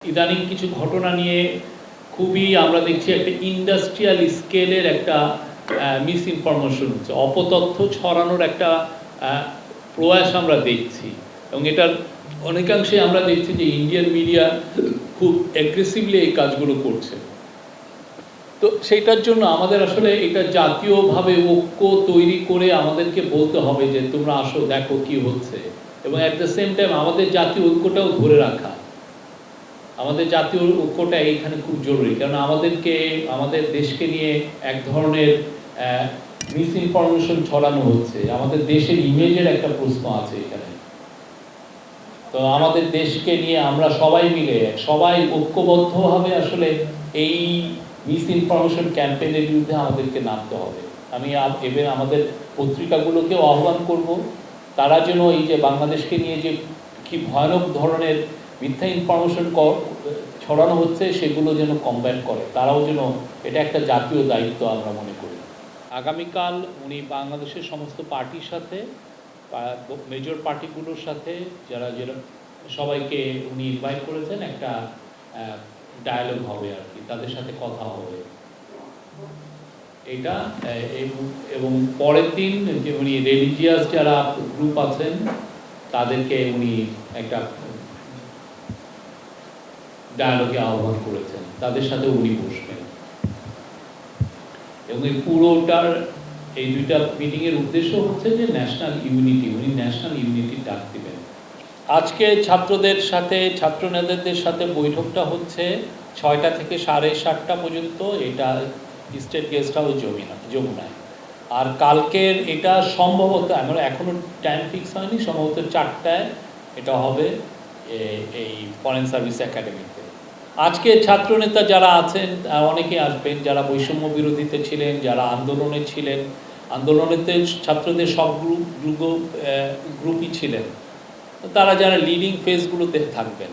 ইদানিং কিছু ঘটনা নিয়ে খুবই আমরা দেখছি একটা ইন্ডাস্ট্রিয়াল স্কেলের একটা মিস ইনফরমেশন হচ্ছে, অপতথ্য ছড়ানোর একটা প্রয়াস আমরা দেখছি। এবং এটার অনেকাংশে আমরা দেখছি যে ইন্ডিয়ান মিডিয়া খুব অ্যাগ্রেসিভলি এই কাজগুলো করছে। তো সেইটার জন্য আমাদের আসলে এটা জাতীয়ভাবে ঐক্য তৈরি করে আমাদেরকে বলতে হবে যে তোমরা আসো, দেখো কি হচ্ছে, এবং অ্যাট দ্য সেম টাইম আমাদের জাতীয় ঐক্যটাও ধরে রাখা। আমাদের জাতীয় ঐক্যটা এইখানে খুব জরুরি, কারণ আমাদের দেশকে নিয়ে এক ধরনের মিস ইনফরমেশন ছড়ানো হচ্ছে। আমাদের দেশের ইমেজের একটা প্রশ্ন আছে এখানে। তো আমাদের দেশকে নিয়ে আমরা সবাই মিলে সবাই ঐক্যবদ্ধভাবে আসলে এই মিস ইনফরমেশন ক্যাম্পেইনের বিরুদ্ধে আমাদেরকে নামতে হবে। আমি এবার আমাদের পত্রিকাগুলোকেও আহ্বান করব, তারা যেন এই যে বাংলাদেশকে নিয়ে যে কি ভয়ানক ধরনের মিথ্যা ইনফরমেশন ছড়ানো হচ্ছে সেগুলো যেন কমব্যাট করে, তারাও যেন, এটা একটা জাতীয় দায়িত্ব আমরা মনে করি। আগামীকাল উনি বাংলাদেশের সমস্ত পার্টির সাথে, মেজর পার্টিগুলোর সাথে যারা সবাইকে উনি ইনভাইট করেছেন, একটা ডায়ালগ হবে আর কি, তাদের সাথে কথা হবে এটা। এবং পরের দিন যে উনি রিলিজিয়াস যারা গ্রুপ আছেন তাদেরকে উনি একটা ডায়ালগে আহ্বান করেছেন, তাদের সাথে উনি বসবেন। এবং এই পুরোটার এই দুইটা মিটিংয়ের উদ্দেশ্য হচ্ছে যে ন্যাশনাল ইউনিটি, উনি ন্যাশনাল ইউনিটির ডাক দিবেন। আজকে ছাত্রদের সাথে, ছাত্র নেতাদের সাথে বৈঠকটা হচ্ছে 6টা থেকে 7:30 পর্যন্ত, এটা স্টেট গেস্ট হাউস যমুনায়। আর কালকের এটা সম্ভবত, আমরা এখনও টাইম ফিক্স হয়নি, সম্ভবত 4টায় এটা হবে এই ফরেন সার্ভিস একাডেমিতে। আজকে ছাত্রনেতা যারা আছেন অনেকে আসবেন, যারা বৈষম্য বিরোধীতে ছিলেন, যারা আন্দোলনে ছিলেন, আন্দোলনেতে ছাত্রদের সব গ্রুপই ছিলেন, তারা যারা লিডিং ফেজগুলোতে থাকবেন।